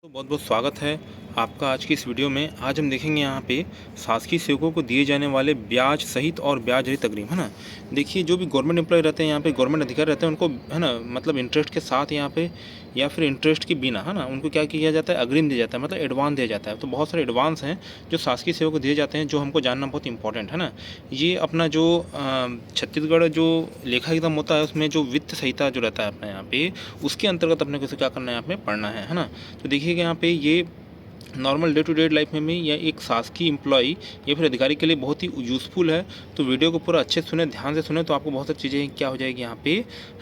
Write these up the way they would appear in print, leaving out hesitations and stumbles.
तो बहुत बहुत स्वागत है आपका आज की इस वीडियो में। आज हम देखेंगे यहाँ पे शासकीय सेवकों को दिए जाने वाले ब्याज सहित और ब्याज रहित अग्रिम, है ना। देखिए, जो भी गवर्नमेंट एम्प्लॉय रहते हैं यहाँ पे, गवर्नमेंट अधिकारी रहते हैं, उनको, है ना, मतलब इंटरेस्ट के साथ यहाँ पे या फिर इंटरेस्ट के बिना, है ना, उनको क्या किया जाता है, अग्रिम दिया जाता है, मतलब एडवांस दिया जाता है। तो बहुत सारे एडवांस हैं जो शासकीय सेवकों को दिए जाते हैं, जो हमको जानना बहुत इंपॉर्टेंट है ना। ये अपना जो छत्तीसगढ़ जो लेखा एकदम होता है, उसमें जो वित्त संहिता जो रहता है अपना यहाँ पे, उसके अंतर्गत अपने को इसे क्या करना है, यहाँ पे पढ़ना है ना। तो देखिएगा यहाँ पे ये normal day to day life में या एक शासकीय एम्प्लॉई या फिर अधिकारी के लिए बहुत ही यूज़फुल है। तो वीडियो को पूरा अच्छे से सुने, ध्यान से सुने, तो आपको बहुत सारी चीज़ें क्या हो जाएगी यहाँ पे,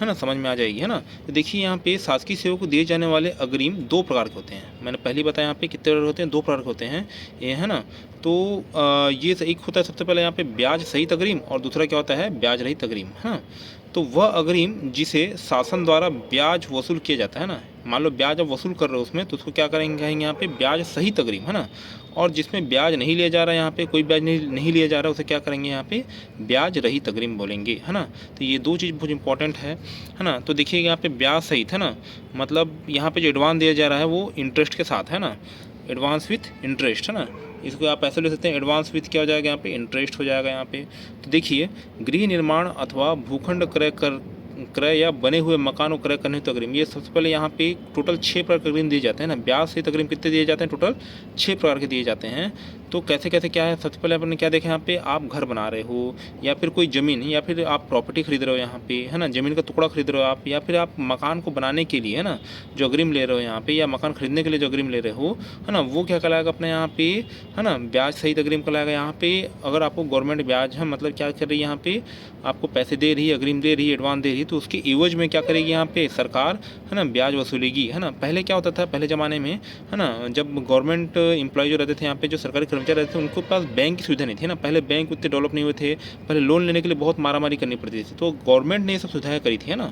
है ना, समझ में आ जाएगी, है ना। तो देखिए यहाँ पे शासकीय सेवकों को दिए जाने वाले अग्रिम दो प्रकार के होते हैं। मैंने पहले बताया यहाँ पे कितने प्रकार होते हैं, दो प्रकार के होते हैं ये, है ना। तो ये एक होता है सबसे पहले यहाँ पे ब्याज सहित अग्रिम, और दूसरा क्या होता है, ब्याज रहित अग्रिम, है ना। तो वह अग्रिम जिसे शासन द्वारा ब्याज वसूल किया जाता है ना, मान लो ब्याज अब वसूल कर रहे हो उसमें, तो उसको क्या करेंगे, कहेंगे यहाँ पे ब्याज सहित अग्रिम, है ना। और जिसमें ब्याज नहीं लिया जा रहा है, यहाँ पे कोई ब्याज नहीं लिया जा रहा है, उसे क्या करेंगे, यहाँ पे ब्याज रहित अग्रिम बोलेंगे, है ना। तो ये दो चीज़ बहुत इंपॉर्टेंट है ना। तो देखिए यहाँ पे ब्याज सहित, है ना, मतलब यहाँ पे जो एडवांस दिया जा रहा है वो इंटरेस्ट के साथ, है ना, एडवांस विथ इंटरेस्ट, है ना। इसको आप ऐसे ले सकते हैं, एडवांस विथ क्या हो जाएगा, यहाँ पे इंटरेस्ट हो जाएगा यहाँ पे। तो देखिए, गृह निर्माण अथवा भूखंड क्रय या बने हुए मकान को क्रय करने हेतु अग्रिम, ये सबसे पहले यहाँ पे टोटल 6 प्रकार के अग्रिम दिए जाते हैं ना। ब्याज सहित अग्रिम कितने दिए जाते हैं, टोटल 6 प्रकार के दिए जाते हैं। तो कैसे कैसे क्या है, सबसे पहले अपन ने क्या देखा, यहाँ पे आप घर बना रहे हो या फिर कोई ज़मीन, या फिर आप प्रॉपर्टी खरीद रहे हो यहाँ पे, है ना, ज़मीन का टुकड़ा खरीद रहे हो आप, या फिर आप मकान को बनाने के लिए, है ना, जो अग्रिम ले रहे हो यहाँ पे, या मकान खरीदने के लिए जो अग्रिम ले रहे हो, है ना, वो क्या कहलाएगा अपने यहाँ पे, है ना, ब्याज सहित अग्रिम कहलाएगा। यहाँ पे अगर आपको गवर्नमेंट ब्याज है, मतलब क्या कर रही है, यहाँ पे आपको पैसे दे रही है, अग्रिम दे रही है, एडवांस दे रही है, तो उसके एवज में क्या करेगी यहाँ पे सरकार, है ना, ब्याज वसूलेगी, है ना। पहले क्या होता था, पहले ज़माने में, है ना, जब गवर्नमेंट एम्प्लॉय जो रहते थे यहाँ पे, जो सरकारी कर्मचारी रहते थे, उनको पास बैंक की सुविधा नहीं थी ना। पहले बैंक उतने डेवलप नहीं हुए थे, पहले लोन लेने के लिए बहुत मारामारी करनी पड़ती थी। तो गवर्नमेंट ने ये सब सुविधाएं करी थी, है ना,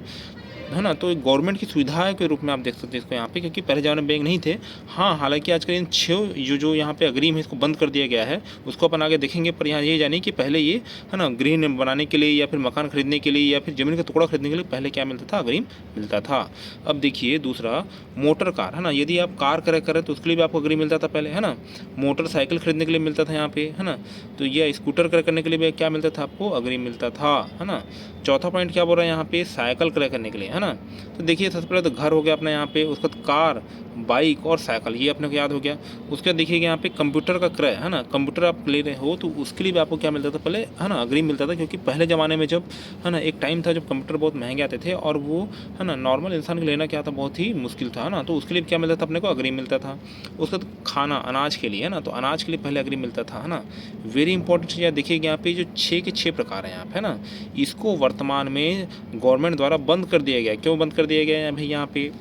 है ना। तो गवर्नमेंट की सुविधाएं के रूप में आप देख सकते हैं इसको यहाँ पे, क्योंकि पहले ज़माने में बैंक नहीं थे। हाँ, हालांकि आजकल इन 6 जो यहाँ पे अग्रिम है, इसको बंद कर दिया गया है, उसको अपन आगे देखेंगे। पर यहाँ ये जानिए कि पहले ये, है ना, गृह बनाने के लिए या फिर मकान खरीदने के लिए या फिर ज़मीन का टुकड़ा खरीदने के लिए पहले क्या मिलता था, अग्रिम मिलता था। अब देखिए दूसरा, मोटर कार, है ना, यदि आप कार क्रय करें तो उसके लिए भी आपको अग्रिम मिलता था पहले, है ना। मोटरसाइकिल खरीदने के लिए मिलता था यहाँ पे, है ना। तो ये स्कूटर क्रय करने के लिए भी क्या मिलता था, आपको अग्रिम मिलता था, है ना। चौथा पॉइंट क्या बोल रहा है यहाँ पे, साइकिल क्रय करने के लिए, है ना। तो देखिए सबसे पहले तो घर हो गया अपना यहाँ पे, उसका कार, बाइक और साइकिल, ये अपने को याद हो गया। उसके बाद देखिएगा यहाँ पे कंप्यूटर का क्रय, है ना, कंप्यूटर आप ले रहे हो तो उसके लिए भी आपको क्या मिलता था पहले, है ना, अग्रिम मिलता था। क्योंकि पहले ज़माने में जब, है ना, एक टाइम था जब कंप्यूटर बहुत महंगे आते थे, और वो, है ना, नॉर्मल इंसान को लेना क्या था, बहुत ही मुश्किल था, है ना। तो उसके लिए क्या मिलता था, अपने को अग्रिम मिलता था। उसके बाद खाना, अनाज के लिए, है ना, तो अनाज के लिए पहले अग्रिम मिलता था, है ना। वेरी इंपॉर्टेंट चीज़ देखिएगा यहाँ पे, जो 6 के 6 प्रकार हैं यहाँ पे, है ना, इसको वर्तमान में गवर्नमेंट द्वारा बंद कर दिया गया। क्यों बंद कर दिया गया है भाई यहाँ पे,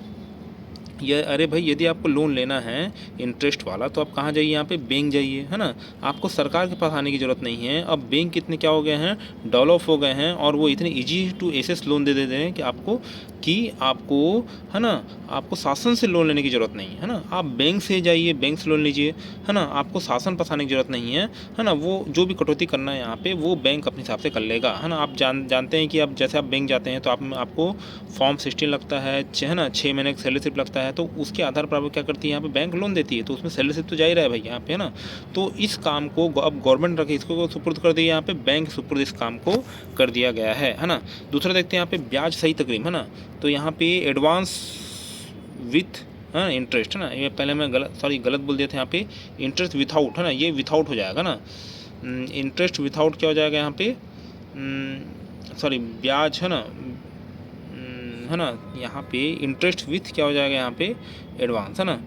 ये, अरे भाई, यदि आपको लोन लेना है इंटरेस्ट वाला, तो आप कहाँ जाइए, यहाँ पे बैंक जाइए, है ना। आपको सरकार के पास आने की ज़रूरत नहीं है। अब बैंक कितने क्या हो गए हैं, डेवलप हो गए हैं, और वो इतने इजी टू एसेस लोन दे देते हैं कि आपको, है ना, आपको शासन से लोन लेने की ज़रूरत नहीं है ना। आप बैंक से जाइए, बैंक से लोन लीजिए, है ना। आपको शासन पास आने की ज़रूरत नहीं है ना। वो जो भी कटौती करना है यहाँ पे, वो बैंक अपने हिसाब से कर लेगा, है ना। आप जानते हैं कि अब जैसे आप बैंक जाते हैं तो आपको फॉर्म 16 लगता है ना, 6 महीने का सैलरी स्लिप लगता है। तो उसके आधार पर आप क्या करती है, यहाँ पे बैंक लोन देती है, तो उसमें सैलरी स्लिप तो जा ही रहा है भाई यहाँ पे, है ना। तो इस काम को अब गवर्नमेंट रखे, इसको सुपुर्द कर दिया, यहाँ पे बैंक सुपुर्द इस काम को कर दिया गया है ना। दूसरा देखते हैं यहाँ पे ब्याज सहित अग्रिम, है ना। तो यहाँ पे एडवांस विथ, हाँ, इंटरेस्ट, है ना। ये पहले मैं गलत बोल दिया था, यहाँ पे इंटरेस्ट विथआउट, है ना, ये विथआउट हो जाएगा ना। इंटरेस्ट विथआउट क्या हो जाएगा यहाँ पे, ब्याज, है ना, यहाँ पे इंटरेस्ट विथ क्या हो जाएगा यहाँ पे, एडवांस, है ना।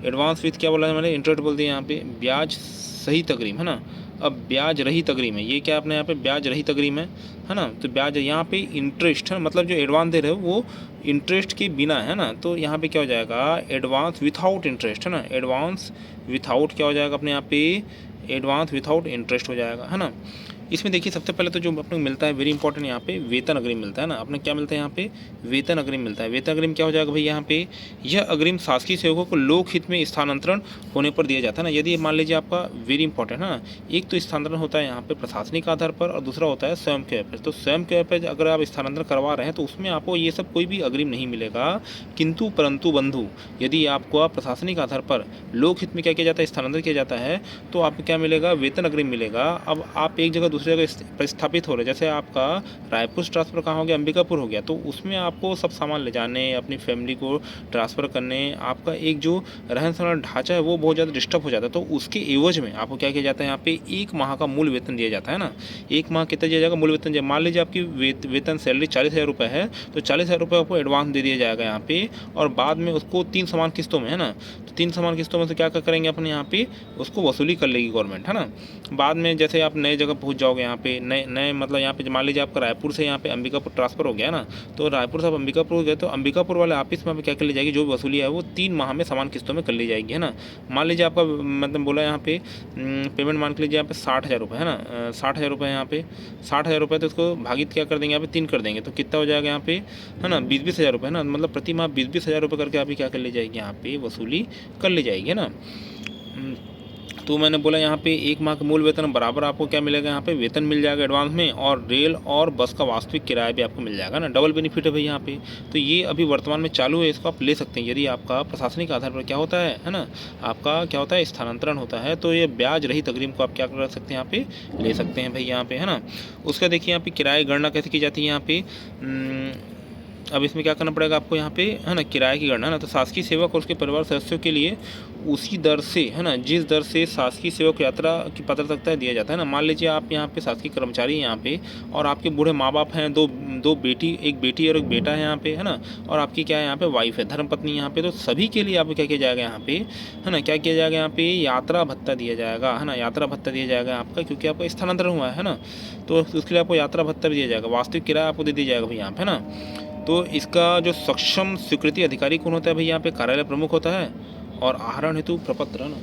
एडवांस विथ क्या बोला है मैंने, इंटरेस्ट बोल दिया यहाँ पे, ब्याज सहित अग्रिम, है ना। अब ब्याज रहित अग्रिम है, ये क्या अपने यहाँ पे ब्याज रहित अग्रिम है ना। तो ब्याज यहाँ पे इंटरेस्ट, है, मतलब जो एडवांस दे रहे हो वो इंटरेस्ट के बिना, है ना। तो यहाँ पे क्या हो जाएगा, एडवांस विथआउट इंटरेस्ट, है ना। एडवांस विथआउट क्या हो जाएगा अपने यहाँ पे, एडवांस विथआउट इंटरेस्ट हो जाएगा, है ना। इसमें देखिए सबसे पहले तो जो अपने को मिलता है वेरी इंपॉर्टेंट यहाँ पे वेतन अग्रिम मिलता है ना। अपने क्या मिलता है यहाँ पे वेतन अग्रिम मिलता है। वेतन अग्रिम क्या हो जाएगा भाई यहाँ पे, यह अग्रिम शासकीय सेवकों को लोक हित में स्थानांतरण होने पर दिया जाता है ना। यदि मान लीजिए आपका वेरी इंपॉर्टेंट है ना, एक तो स्थानांतरण होता है यहाँ पे प्रशासनिक आधार पर और दूसरा होता है स्वयं के पे। तो स्वयं के पे अगर आप स्थानांतरण करवा रहे हैं तो उसमें आपको ये सब कोई भी अग्रिम नहीं मिलेगा। किंतु परंतु बंधु यदि आपको प्रशासनिक आधार पर लोक हित में क्या किया जाता है, स्थानांतरित किया जाता है, तो आपको क्या मिलेगा, वेतन अग्रिम मिलेगा। अब आप एक जगह दूसरी जगह प्रस्थापित हो रहे, जैसे आपका रायपुर से ट्रांसफ़र कहाँ हो गया, अंबिकापुर हो गया, तो उसमें आपको सब सामान ले जाने, अपनी फैमिली को ट्रांसफ़र करने, आपका एक जो रहन सहन ढांचा है वो बहुत ज़्यादा डिस्टर्ब हो जाता है। तो उसके एवज में आपको क्या किया जाता है, यहाँ पे 1 माह का मूल वेतन दिया जाता है ना। 1 माह कितना दिया जाएगा, मूल वेतन। मान लीजिए आपकी वेतन सैलरी 40,000 रुपये है, तो 40,000 रुपये आपको एडवांस दे दिया जाएगा यहाँ पे, और बाद में उसको 3 समान किस्तों में है ना, तो 3 समान किस्तों में से क्या करेंगे अपने यहाँ पे उसको वसूली कर लेगी गवर्नमेंट, है ना। बाद में जैसे आप नए जगह पहुँच जाओगे, यहाँ पे नए मतलब यहाँ पे मान लीजिए आपका रायपुर से यहाँ पे अंबिकापुर ट्रांसफ़र हो गया ना, तो रायपुर से आप अंबिकापुर हो गए, तो अंबिकापुर वाले ऑफिस में क्या कर ली जाएगी, जो वसूली है वो 3 माह में समान किस्तों में कर ली जाएगी, है ना। मान लीजिए आपका मतलब बोला यहाँ पे पेमेंट मान लीजिए यहाँ पे 60,000 रुपये है ना, 60,000 रुपये यहाँ पे 60,000 रुपये, तो उसको भागित क्या कर देंगे यहाँ पे 3 कर देंगे, तो कितना हो जाएगा यहाँ पे, है ना, 20,000 रुपये, है ना। मतलब प्रति माह 20,000 रुपये करके आप क्या कर ली जाएगी, यहाँ पे वसूली कर ली जाएगी, है ना। तो मैंने बोला यहाँ पे 1 माह का मूल वेतन बराबर आपको क्या मिलेगा, यहाँ पे वेतन मिल जाएगा एडवांस में, और रेल और बस का वास्तविक किराया भी आपको मिल जाएगा ना। डबल बेनिफिट है भाई यहाँ पे। तो ये अभी वर्तमान में चालू है, इसको आप ले सकते हैं। यदि आपका प्रशासनिक आधार पर क्या होता है ना, आपका क्या होता है, स्थानांतरण होता है, तो ये ब्याज रहित अग्रिम को आप क्या कर सकते हैं, यहाँ पे ले सकते हैं भाई यहाँ पे, है ना। उसका देखिए यहाँ पे किराए गणना कैसे की जाती है यहाँ पे। अब इसमें क्या करना पड़ेगा आपको यहाँ पे, है ना, किराए की गणना, है ना। तो शासकीय सेवक और उसके परिवार सदस्यों के लिए उसी दर से, है ना, जिस दर से शासकीय सेवक यात्रा की पात्रता दिया जाता है ना। मान लीजिए आप यहाँ पे शासकीय कर्मचारी हैं यहाँ पे, और आपके बूढ़े माँ बाप हैं, दो बेटी, एक बेटी और एक बेटा है यहाँ पे, है ना, और आपकी क्या है यहाँ पे वाइफ है, धर्मपत्नी यहाँ पे। तो सभी के लिए आपको क्या किया जाएगा यहाँ पे, है ना, क्या किया जाएगा यहाँ पे, यात्रा भत्ता दिया जाएगा, है ना। यात्रा भत्ता दिया जाएगा आपका, क्योंकि आपका स्थानांतरण हुआ है ना, तो उसके लिए आपको यात्रा भत्ता भी दिया जाएगा। वास्तविक किराया आपको दे दिया जाएगा भाई यहाँ पे, है ना। तो इसका जो सक्षम स्वीकृति अधिकारी कौन होता है भाई, यहाँ पे कार्यालय प्रमुख होता है, और आहरण हेतु प्रपत्र, ना,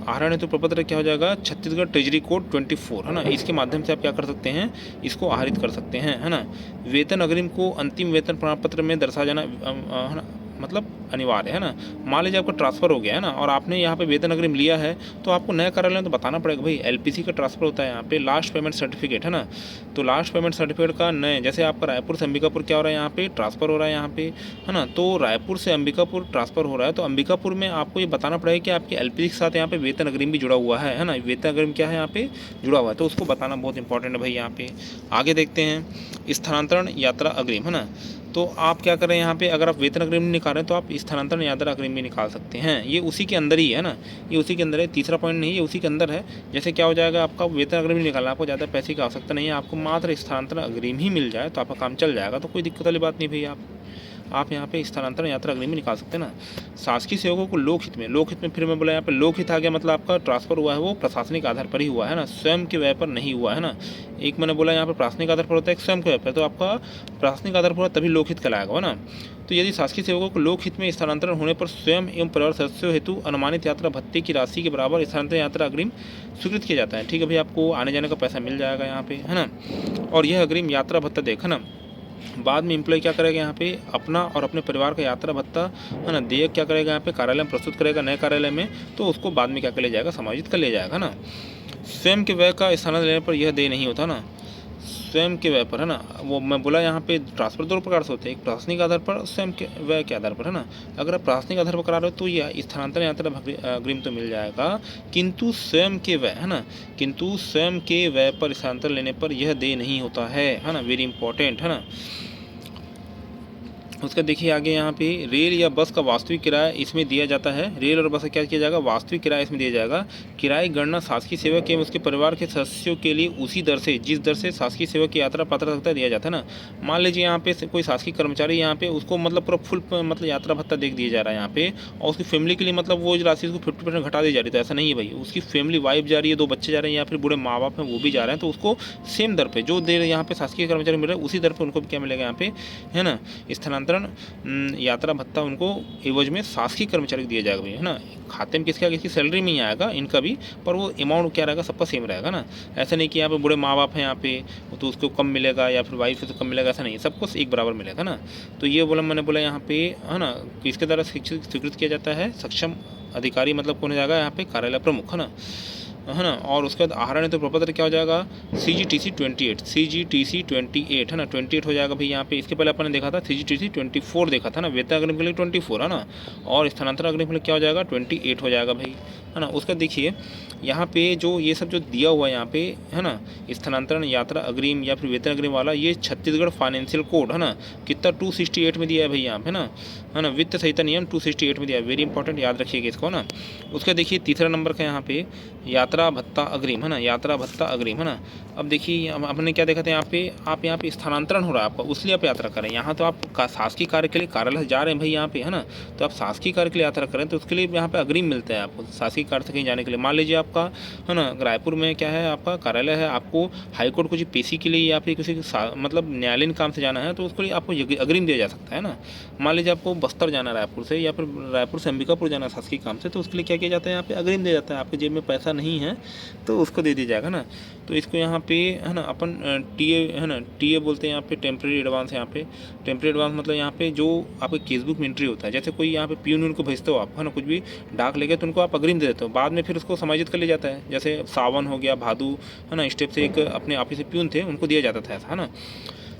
आहरण हेतु प्रपत्र क्या हो जाएगा, छत्तीसगढ़ ट्रेजरी कोड 24, है ना। इसके माध्यम से आप क्या कर सकते हैं, इसको आहरित कर सकते हैं, है ना। वेतन अग्रिम को अंतिम वेतन प्रमाण पत्र में दर्शा जाना, है ना, मतलब अनिवार्य है ना। मान लीजिए आपका ट्रांसफ़र हो गया है ना, और आपने यहाँ पे वेतन अग्रिम लिया है, तो आपको नया कार्यालय में तो बताना पड़ेगा भाई, एलपीसी का ट्रांसफ़र होता है यहाँ पे, लास्ट पेमेंट सर्टिफिकेट, है ना। तो लास्ट पेमेंट सर्टिफिकेट का नए, जैसे आपका रायपुर से अंबिकापुर क्या हो रहा है यहाँ पे, ट्रांसफ़र हो रहा है यहाँ पे, है ना। तो रायपुर से अंबिकापुर ट्रांसफ़र हो रहा है, तो अंबिकापुर में आपको ये बताना पड़ेगा कि आपके एलपीसी के साथ यहाँ पे वेतन अग्रिम भी जुड़ा हुआ है ना। वेतन अग्रिम क्या है यहाँ पे जुड़ा हुआ है, तो उसको बताना बहुत इंपॉर्टेंट है भाई यहाँ पे। आगे देखते हैं स्थानांतरण यात्रा अग्रिम, है ना। तो आप क्या करें यहाँ पे, अगर आप वेतन अग्रिम निकाल रहे हैं तो आप स्थानांतरण यात्रा अग्रिम भी निकाल सकते हैं। ये उसी के अंदर ही है ना, ये उसी के अंदर है, तीसरा पॉइंट नहीं, ये उसी के अंदर है। जैसे क्या हो जाएगा, आपका वेतन अग्रिम निकालना, आपको ज़्यादा पैसे की आवश्यकता नहीं है, आपको मात्र स्थानांतरण अग्रिम ही मिल जाए तो आपका काम चल जाएगा, तो कोई दिक्कत वाली बात नहीं भैया। आप यहाँ पे स्थानांतरण यात्रा अग्रिम भी निकाल सकते हैं ना। शासकीय सेवकों को लोकहित में फिर मैं बोला यहाँ पे लोकहित आ गया, मतलब आपका ट्रांसफर हुआ है वो प्रशासनिक आधार पर ही हुआ है ना, स्वयं के व्यय पर नहीं हुआ है ना। एक मैंने बोला यहाँ पर प्रशासनिक आधार पर होता है, एक स्वयं के व्यय पर, तो आपका प्रशासनिक आधार पर तभी लोकहित कहलाएगा, है ना। तो यदि शासकीय सेवकों को लोकहित में स्थानांतरण होने पर स्वयं एवं परिवार सदस्यों हेतु अनुमानित यात्रा भत्ते की राशि के बराबर स्थानांतरण यात्रा अग्रिम स्वीकृत किया जाता है। ठीक है भाई, आपको आने जाने का पैसा मिल जाएगा यहाँ पे, है ना। और यह अग्रिम यात्रा भत्ता देखा ना, बाद में एम्प्लॉय क्या करेगा यहाँ पे, अपना और अपने परिवार का यात्रा भत्ता, है ना, देयक क्या करेगा यहाँ पे कार्यालय में प्रस्तुत करेगा, नए कार्यालय में, तो उसको बाद में क्या कर ले जाएगा, समायोजित कर ले जाएगा ना। स्वयं के व्यय का स्थानांतरण लेने पर यह देय नहीं होता ना, स्वयं के व्यय पर, है ना। वो मैं बोला यहाँ पे ट्रांसफर 2 प्रकार से होते हैं, एक प्रशासनिक आधार पर, स्वयं के व्यय के आधार पर, है ना। अगर आप प्रशासनिक आधार पर करा रहे हो तो यह स्थानांतरण यात्रा अग्रिम तो मिल जाएगा, किंतु स्वयं के व्यय, है ना, किंतु स्वयं के व्यय पर स्थानांतरण लेने पर यह देय नहीं होता है ना। वेरी इंपॉर्टेंट, है ना। उसका देखिए आगे यहाँ पे रेल या बस का वास्तविक किराया इसमें दिया जाता है। रेल और बस का क्या किया जाएगा, वास्तविक किराया इसमें दिया जाएगा। किराए गणना शासकीय सेवक एवं उसके परिवार के सदस्यों के लिए उसी दर से, जिस दर से शासकीय सेवक की यात्रा पात्रता दिया जाता है ना। मान लीजिए यहाँ पे कोई शासकीय कर्मचारी यहाँ पे, उसको मतलब पूरा फुल मतलब यात्रा भत्ता देख दिया जा रहा है यहाँ पे, और उसकी फैमिली के लिए मतलब वो राशि उसको 50% घटा दी जा रही है, तो ऐसा नहीं है भाई। उसकी फैमिली वाइफ जा रही है, 2 बच्चे जा रहे हैं, या फिर बूढ़े माँ बाप हैं वो भी जा रहे हैं, तो उसको सेम दर पे जो देर यहाँ पे शासकीय कर्मचारी मिल रहा है उसी दर पे उनको क्या मिलेगा यहाँ पे, है ना, स्थानांतरण स्थानांतरण यात्रा भत्ता उनको एवज में शासकीय कर्मचारी को दिया जाएगा भैया, है ना। खाते में किसका, किसकी सैलरी में ही आएगा इनका भी, पर वो अमाउंट क्या रहेगा, सबका सेम रहेगा ना। ऐसा नहीं कि यहाँ पे बूढ़े माँ बाप हैं यहाँ पे तो उसको कम मिलेगा या फिर वाइफ है तो कम मिलेगा, ऐसा नहीं, सबको एक बराबर मिलेगा ना। तो ये बोला मैंने बोला यहाँ पे, है ना, किसके द्वारा स्वीकृत किया जाता है, सक्षम अधिकारी मतलब कौन हो जाएगा यहाँ पे, कार्यालय प्रमुख, है ना, है ना। और उसके बाद आहरण हेतु प्रपत्र क्या हो जाएगा, CGTC 28, CGTC 28, है ना, 28 हो जाएगा भाई यहाँ पे। इसके पहले अपन ने देखा था CGTC 24 देखा था ना, वेतन अग्रिम के लिए 24, है ना, और स्थानांतरण अग्रिम के लिए क्या हो जाएगा, 28 हो जाएगा भाई, है ना। उसका देखिए यहाँ पे जो ये सब जो दिया हुआ है यहाँ पे, है ना, स्थानांतरण यात्रा अग्रिम या फिर वेतन अग्रिम वाला, ये छत्तीसगढ़ फाइनेंशियल कोड, है ना, कितना 268 में दिया है भाई यहाँ पे ना, है ना, वित्त संहिता नियम 268 में दिया है, वेरी इंपॉर्टेंट, याद रखिएगा इसको ना। उसका देखिए तीसरा नंबर का यहाँ पे यात्रा भत्ता अग्रिम, है ना, यात्रा भत्ता अग्रिम, है ना। अब देखिए हमने क्या देखा था यहाँ पे, आप यहाँ पे स्थानांतरण हो रहा है आपका, उसलिए आप यात्रा करें। यहाँ तो आप शासकीय कार्य के लिए कार्यालय जा रहे हैं भाई यहाँ पे, है ना, तो आप शासकीय कार्य के लिए यात्रा करें तो उसके लिए यहाँ पे अग्रिम मिलता है आपको, शासकीय कार्य से कहीं जाने के लिए। मान लीजिए आपका, है ना, रायपुर में क्या है आपका कार्यालय है, आपको हाईकोर्ट को पेशी के लिए या फिर किसी मतलब न्यायालयीन काम से जाना है तो उसके लिए आपको अग्रिम दिया जा सकता है ना। मान लीजिए आपको बस्तर जाना है रायपुर से, या फिर रायपुर से अंबिकापुर जाना है शासकीय काम से, तो उसके लिए क्या किया जाता है यहाँ पे, अग्रिम दिया जाता है। आपके जेब में पैसा नहीं है तो उसको दे दिया जाएगा ना। तो इसको यहाँ पे, है ना, अपन टीए, है ना, टीए बोलते हैं यहाँ पे, टेम्प्रेरी एडवांस। यहाँ पे टेम्प्रेरी एडवांस मतलब यहाँ पे जो आपके केसबुक में एंट्री होता है, जैसे कोई यहाँ पे प्यून उनको भेजते हो आप, है ना, कुछ भी डाक लेके तो उनको आप अग्रिम दे देते हो, बाद में फिर उसको समायोजित कर लिया जाता है। जैसे सावन हो गया, भादू, है ना, स्टेप से एक अपने ऑफिस से प्यून थे उनको दिया जाता था ऐसा, है ना।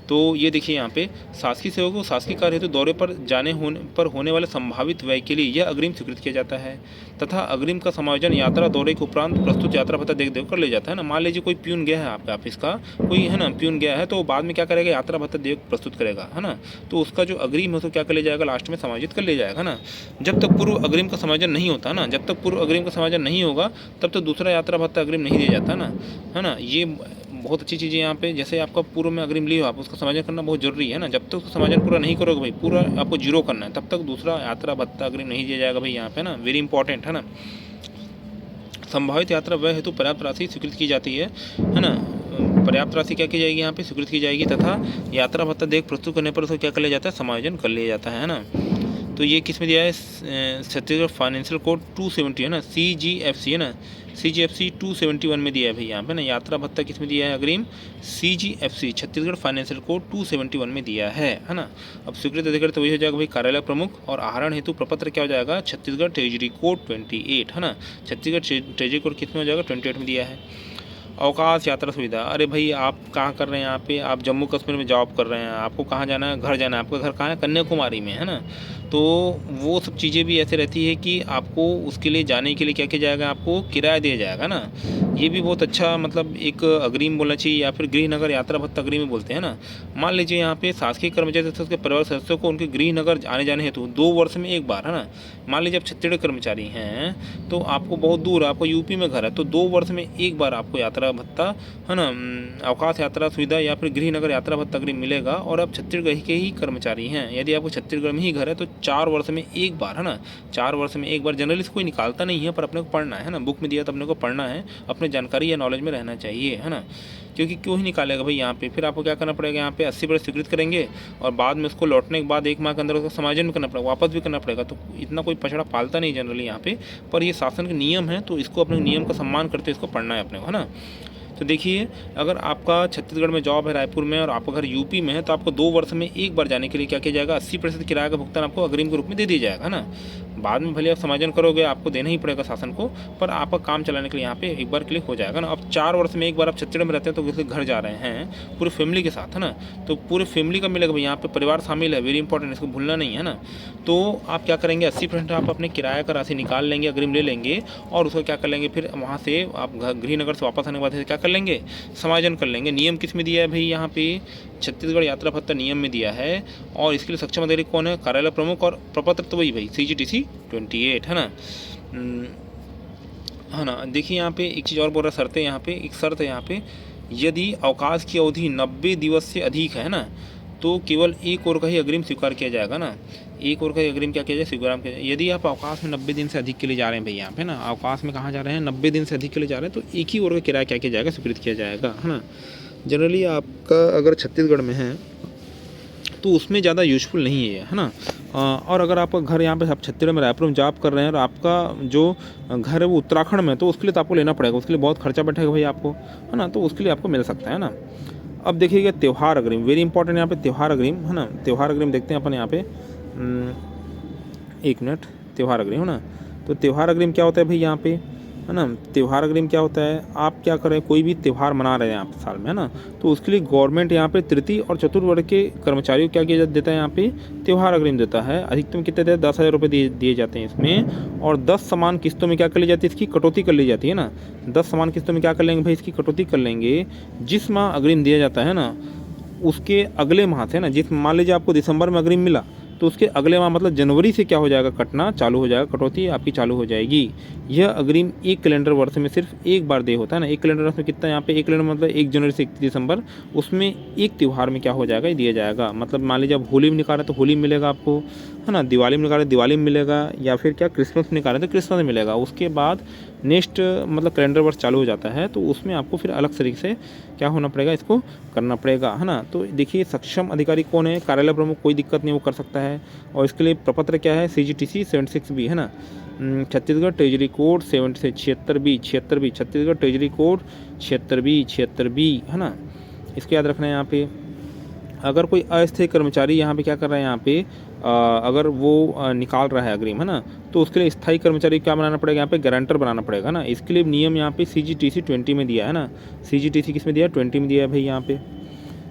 तो ये देखिए यहाँ पे शासकीय सेवकों को शासकीय कार्य हेतु दौरे पर होने वाले संभावित व्यय के लिए यह अग्रिम स्वीकृत किया जाता है तथा अग्रिम का समायोजन यात्रा दौरे के उपरांत प्रस्तुत यात्रा भत्ता देख कर ले जाता है ना। मान लीजिए कोई प्यून गया है आपके ऑफिस का, कोई, है ना, प्यून गया है तो बाद में क्या करेगा, यात्रा भत्ता देख प्रस्तुत करेगा, है ना। तो उसका जो अग्रिम है उसको क्या कर लिया जाएगा, लास्ट में समायोजित कर लिया जाएगा ना। जब तक पूर्व अग्रिम का समायोजन नहीं होता ना, जब तक पूर्व अग्रिम का समायोजन नहीं होगा तब तक दूसरा यात्रा भत्ता अग्रिम नहीं दिया जाता ना, है ना। ये बहुत अच्छी चीज़ है यहाँ पे। जैसे आपका पूर्व में अग्रिम लिए हो आप, उसका समायोजन करना बहुत जरूरी है ना। जब तक उसका समायोजन पूरा नहीं करोगे भाई, पूरा आपको जीरो करना है, तब तक दूसरा यात्रा भत्ता अग्रिम नहीं दिया जाएगा भाई यहाँ पे ना, वेरी इंपॉर्टेंट, है ना। संभावित यात्रा व्यय हेतु पर्याप्त राशि स्वीकृत की जाती है ना। पर्याप्त राशि क्या की जाएगी यहाँ पे, स्वीकृत की जाएगी तथा यात्रा भत्ता देख प्रस्तुत करने पर उसको क्या कर लिया जाता है, समायोजन कर लिया जाता है ना। तो ये किस में दिया है, छत्तीसगढ़ फाइनेंशियल कोड 270, है ना, CGFC, है ना, CGFC 271 में दिया है भाई यहाँ पे ना। यात्रा भत्ता किस में दिया है, अग्रिम, CGFC छत्तीसगढ़ फाइनेंशियल कोड 271 में दिया है ना। अब स्वीकृत अधिकारी तो वही हो जाएगा भाई, कार्यालय प्रमुख। और आहरण हेतु प्रपत्र क्या हो जाएगा, छत्तीसगढ़ ट्रेजरी कोड 28, है ना, छत्तीसगढ़ ट्रेजरी कोड किस में हो जाएगा, 28 में दिया है। अवकाश यात्रा सुविधा, अरे भाई आप कहाँ कर रहे हैं यहाँ पे, आप जम्मू कश्मीर में जॉब कर रहे हैं, आपको कहाँ जाना है, घर जाना है, आपका घर कहाँ है, कन्याकुमारी में, है ना। तो वो सब चीज़ें भी ऐसे रहती है कि आपको उसके लिए जाने के लिए क्या किया जाएगा, आपको किराया दिया जाएगा ना। ये भी बहुत अच्छा मतलब एक अग्रिम बोलना चाहिए, या फिर गृह नगर यात्रा भत्ता अग्रिम में बोलते हैं ना। मान लीजिए यहाँ पे शासकीय कर्मचारी तथा उसके परिवार सदस्यों को उनके गृह नगर आने जाने हेतु 2 वर्ष में एक बार, है ना। मान लीजिए आप छत्तीसगढ़ कर्मचारी हैं तो आपको बहुत दूर है, आपको यूपी में घर है, तो 2 वर्ष में एक बार आपको यात्रा भत्ता, है ना, अवकाश यात्रा सुविधा या फिर गृह नगर यात्रा भत्ता अग्रिम मिलेगा। और आप छत्तीसगढ़ के ही कर्मचारी हैं, यदि आपको छत्तीसगढ़ में ही घर है तो 4 वर्ष में एक बार, है ना, 4 वर्ष में एक बार। जनरली कोई निकालता नहीं है पर अपने को पढ़ना है ना, बुक में दिया तो अपने को पढ़ना है, अपने जानकारी या नॉलेज में रहना चाहिए, है ना। क्योंकि क्यों ही निकालेगा भाई यहाँ पे, फिर आपको क्या करना पड़ेगा, यहाँ पे 80% स्वीकृत करेंगे और बाद में उसको लौटने के बाद 1 माह के अंदर उसका समायोजन भी करना पड़ेगा, वापस भी करना पड़ेगा। तो इतना कोई पछड़ा पालता नहीं जनरली यहाँ पे, पर ये शासन के नियम है तो इसको अपने नियम का सम्मान करते इसको पढ़ना है अपने को, है ना। तो देखिए अगर आपका छत्तीसगढ़ में जॉब है रायपुर में और आपका घर यूपी में है तो आपको 2 वर्ष में एक बार जाने के लिए क्या किया जाएगा, 80% किराया का भुगतान आपको अग्रिम के रूप में दे दिया जाएगा, है ना। बाद में भले आप समायोजन करोगे, आपको देना ही पड़ेगा शासन को, पर आपका काम चलाने के लिए यहाँ पे एक बार के लिए हो जाएगा ना। अब 4 वर्ष में एक बार आप छत्तीसगढ़ में रहते हैं तो किसी घर जा रहे हैं पूरे फैमिली के साथ, है ना, तो पूरे फैमिली का मिलेगा भाई, यहाँ पे परिवार शामिल है, वेरी इंपॉर्टेंट, इसको भूलना नहीं है ना। तो आप क्या करेंगे, 80% आप अपने किराया का राशि निकाल लेंगे, अग्रिम ले लेंगे और उसको क्या कर लेंगे, फिर वहाँ से आप गृहनगर से वापस आने के बाद क्या कर लेंगे, समायोजन कर लेंगे। नियम किस में दिया है भाई, यहाँ पे छत्तीसगढ़ यात्रा भत्ता नियम में दिया है। और इसके लिए सक्षम अधिकारी कौन है, कार्यालय प्रमुख। और प्रपत्र तो वही भाई CGTC 28, है ना, है ना। देखिए यहाँ पे एक चीज़ और बोल रहा है, शर्त है यहाँ पे, एक शर्त है यहाँ पे, यदि अवकाश की अवधि 90 दिवस से अधिक है ना तो केवल एक और का ही अग्रिम स्वीकार किया जाएगा ना, एक और का ही अग्रिम क्या किया जाए, स्वीकार किया जाए। यदि आप अवकाश में 90 दिन से अधिक के लिए जा रहे हैं भाई, यहाँ पे ना अवकाश में कहाँ जा रहे हैं, 90 दिन से अधिक के लिए जा रहे हैं, तो एक ही और का किराया क्या किया जाएगा, स्वीकृत किया जाएगा, है ना। जनरली आपका अगर छत्तीसगढ़ में है तो उसमें ज़्यादा यूज़फुल नहीं है ना। और अगर आपका घर यहाँ पे आप छत्तीसगढ़ में रायपुर में जॉब कर रहे हैं और आपका जो घर है वो उत्तराखंड में, तो उसके लिए तो आपको लेना पड़ेगा, उसके लिए बहुत खर्चा बैठेगा भाई आपको, है ना। तो उसके लिए आपको मिल सकता है ना। अब देखिएगा त्यौहार अग्रिम, वेरी इंपॉर्टेंट यहाँ पे त्यौहार अग्रिम, है ना। त्यौहार अग्रिम देखते हैं अपन यहाँ पे, एक मिनट, त्यौहार अग्रिम, है ना। तो त्यौहार अग्रिम क्या होता है भाई यहाँ पे, है ना। त्यौहार अग्रिम क्या होता है, आप क्या करें, कोई भी त्यौहार मना रहे हैं आप साल में, है ना, तो उसके लिए गवर्नमेंट यहाँ पे तृतीय और चतुर्थ वर्ग के कर्मचारियों को क्या किया देता है, यहाँ पे त्यौहार अग्रिम देता है। अधिकतम कितने देते हैं, 10,000 रुपये दिए जाते हैं इसमें। और 10 समान किस्तों में क्या कर ली जाती है, इसकी कटौती कर ली जाती है ना। 10 समान किस्तों में क्या कर लेंगे भाई, इसकी कटौती कर लेंगे। जिस माह अग्रिम दिया जाता है ना, उसके अगले माह से ना, जिस मान लीजिए आपको दिसंबर में अग्रिम मिला, तो उसके अगले माह मतलब जनवरी से क्या हो जाएगा, कटना चालू हो जाएगा, कटौती आपकी चालू हो जाएगी। यह अग्रिम एक कैलेंडर वर्ष में सिर्फ एक बार दे होता है ना। एक कैलेंडर वर्ष में कितना, यहाँ पे एक कैलेंडर मतलब 1 जनवरी से 31 दिसंबर, उसमें एक त्यौहार में क्या हो जाएगा, ये दिया जाएगा। मतलब मान लीजिए आप होली में निकाल रहे तो होली मिलेगा आपको, है ना। दिवाली में निकाल रहे दिवाली में मिलेगा, या फिर क्या क्रिसमस में निकाल रहे तो क्रिसमस में मिलेगा। उसके बाद नेक्स्ट मतलब कैलेंडर वर्ष चालू हो जाता है, तो उसमें आपको फिर अलग तरीके से क्या होना पड़ेगा, इसको करना पड़ेगा, है ना। तो देखिए सक्षम अधिकारी कौन है, कार्यालय प्रमुख, कोई दिक्कत नहीं, वो कर सकता है। और इसके लिए प्रपत्र क्या है, CGTC 76B, है ना। Chhattisgarh treasury code 76B, Chhattisgarh treasury code 76B, है ना। इसको याद रखना है यहाँ पे। अगर कोई अस्थायी कर्मचारी यहाँ पे क्या कर रहा है, यहाँ पे अगर वो निकाल रहा है अग्रिम, है ना, तो उसके लिए स्थायी कर्मचारी क्या बनाना पड़ेगा, यहाँ पे गारंटर बनाना पड़ेगा ना। इसके लिए नियम यहाँ पे CGTC 20 में दिया है ना। CGTC किस में दिया है, 20 में दिया है भाई यहाँ पे।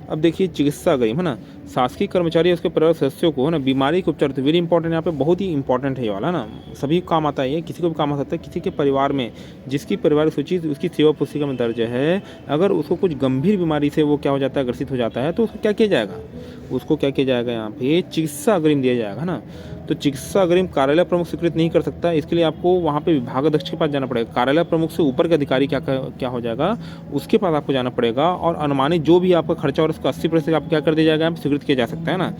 अब देखिए चिकित्सा अग्रिम, है ना। शासकीय कर्मचारी और उसके परिवार सदस्यों को, है ना, बीमारी के उपचार, वेरी इंपॉर्टेंट यहाँ पे, बहुत ही इंपॉर्टेंट है ये वाला ना। सभी को काम आता है ये, किसी को भी काम आ सकता है। किसी के परिवार में जिसकी पारिवारिक सूची उसकी सेवा पुस्तिका में दर्ज है, अगर उसको कुछ गंभीर बीमारी से वो क्या हो जाता है, ग्रसित हो जाता है, तो उसको क्या किया जाएगा, उसको क्या किया जाएगा, यहाँ पे चिकित्सा अग्रिम दिया जाएगा ना। तो चिकित्सा अग्रिम कार्यालय प्रमुख स्वीकृत नहीं कर सकता, इसके लिए आपको वहाँ पे विभागाध्यक्ष के पास जाना पड़ेगा। कार्यालय प्रमुख से ऊपर के अधिकारी क्या हो जाएगा, उसके पास आपको जाना पड़ेगा। और अनुमानित जो भी आपका खर्चा और उसका 80% आपको क्या कर दिया जाएगा, स्वीकृत किया जा सकता है ना।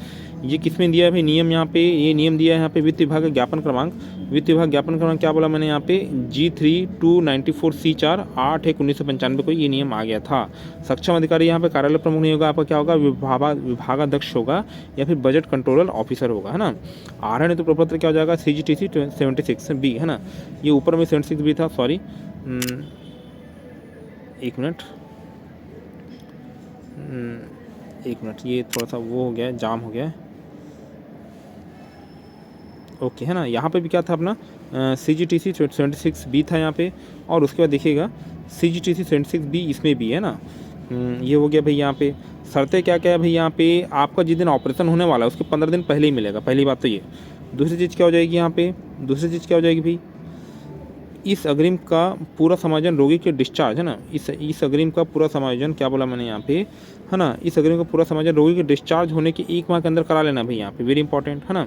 ये किसमें दिया है भाई नियम, यहाँ पे ये नियम दिया है यहाँ पे वित्त विभाग का ज्ञापन क्रमांक। वित्त विभाग ज्ञापन क्रमांक क्या बोला मैंने यहाँ पे, G3294C4 8/1/1995 को ये नियम आ गया था। सक्षम अधिकारी यहाँ पे कार्यालय प्रमुख नहीं होगा, आपका क्या होगा, विभागाध्यक्ष होगा या फिर बजट कंट्रोलर ऑफिसर होगा, है ना। आर हेतु प्रपत्र क्या हो जाएगा, CGTC 76B, है ना। ये ऊपर में 76B था, सॉरी, एक मिनट, ये थोड़ा सा वो हो गया, जाम हो गया, ओके, है ना। यहाँ पे भी क्या था अपना CGTC 76B था यहाँ पे। और उसके बाद देखिएगा CGTC 76B इसमें भी है ना। ये हो गया भाई यहाँ पे। शर्तें क्या क्या है भाई यहाँ पे, आपका जिस दिन ऑपरेशन होने वाला है उसके 15 दिन पहले ही मिलेगा, पहली बात तो ये। दूसरी चीज़ क्या हो जाएगी यहाँ पे, दूसरी चीज़ क्या हो जाएगी भाई, इस अग्रिम का पूरा समायोजन रोगी के डिस्चार्ज, है ना। इस अग्रिम का पूरा समायोजन क्या बोला मैंने यहाँ पे, है ना। इस अग्रिम का पूरा समायोजन रोगी के डिस्चार्ज होने के 1 माह के अंदर करा लेना भाई यहाँ पे, वेरी इंपॉर्टेंट, है ना।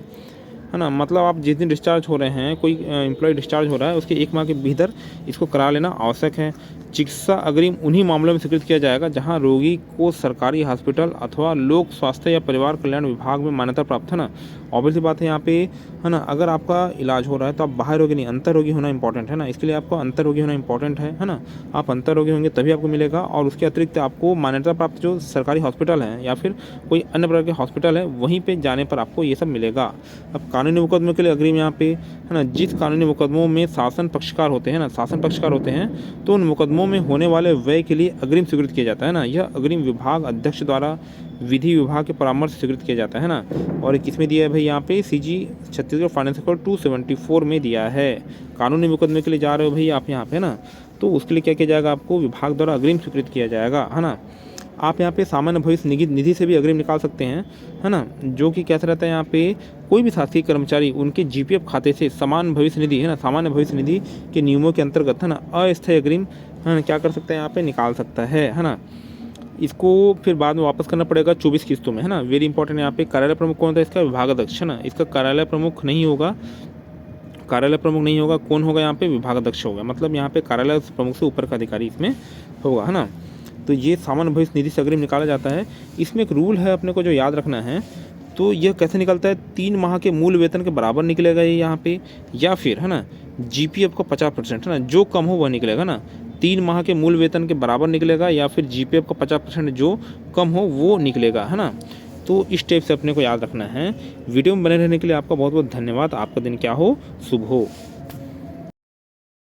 मतलब आप जिस दिन डिस्चार्ज हो रहे हैं, कोई एम्प्लॉय डिस्चार्ज हो रहा है, उसके 1 माह के भीतर इसको करा लेना आवश्यक है। चिकित्सा अग्रिम उन्हीं मामलों में स्वीकृत किया जाएगा जहां रोगी को सरकारी हॉस्पिटल अथवा लोक स्वास्थ्य या परिवार कल्याण विभाग में मान्यता प्राप्त, है ना। ऑब्वियसली बात है यहाँ पे, है ना। अगर आपका इलाज हो रहा है तो आप बाहर रोगी नहीं, अंतर रोगी होना इंपॉर्टेंट है ना। इसके लिए आपको अंतर रोगी होना इंपॉर्टेंट है ना। आप अंतर रोगी होंगे तभी आपको मिलेगा। और उसके अतिरिक्त आपको मान्यता प्राप्त जो सरकारी हॉस्पिटल हैं या फिर कोई अन्य प्रकार के हॉस्पिटल है, वहीं पर जाने पर आपको ये सब मिलेगा। अब कानूनी मुकदमे के लिए अग्रिम यहाँ पे, है ना। जिस कानूनी मुकदमों में शासन पक्षकार होते हैं ना, शासन पक्षकार होते हैं, तो उन मुकदमों में होने वाले व्यय के लिए अग्रिम स्वीकृत किया जाता है ना। यह अग्रिम विभाग अध्यक्ष द्वारा विधि विभाग के परामर्श से स्वीकृत किया जाता है ना। और किसमें दिया है भाई यहाँ पे, CG छत्तीसगढ़ फाइनेंस कोड 274 में दिया है। कानूनी मुकदमे के लिए जा रहे हो भाई आप यहाँ पे ना, तो उसके लिए क्या किया जाएगा, आपको विभाग द्वारा अग्रिम स्वीकृत किया जाएगा, है ना। आप यहाँ पे सामान्य भविष्य निधि से भी अग्रिम निकाल सकते हैं, है ना। जो कि कैसा रहता है यहाँ पे, कोई भी शासकीय कर्मचारी उनके GPF खाते से समान भविष्य निधि, है ना, सामान्य भविष्य निधि के नियमों के अंतर्गत, है ना, अस्थायी अग्रिम, है ना, क्या कर सकता है यहाँ पे, निकाल सकता है ना। इसको फिर बाद में वापस करना पड़ेगा 24 किस्तों में, है ना। वेरी इंपॉर्टेंट यहाँ पे। कार्यालय प्रमुख कौन होता है, इसका विभागाध्यक्ष, है ना। इसका कार्यालय प्रमुख नहीं होगा, कार्यालय प्रमुख नहीं होगा, कौन होगा यहाँ पे, विभागाध्यक्ष होगा। मतलब यहाँ पे कार्यालय प्रमुख से ऊपर का अधिकारी इसमें होगा, है ना। तो ये सामान्य भविष्य निधि से अग्रिम निकाला जाता है। इसमें एक रूल है अपने को जो याद रखना है, तो यह कैसे निकलता है, 3 माह के मूल वेतन के बराबर निकलेगा ये यहाँ पे, या फिर, है ना, GPF का 50%, है ना, जो कम हो वह निकलेगा ना। 3 माह के मूल वेतन के बराबर निकलेगा या फिर GPF का 50% जो कम हो वो निकलेगा, है ना। तो इस टाइप से अपने को याद रखना है। वीडियो में बने रहने के लिए आपका बहुत बहुत धन्यवाद। आपका दिन क्या हो, शुभ हो।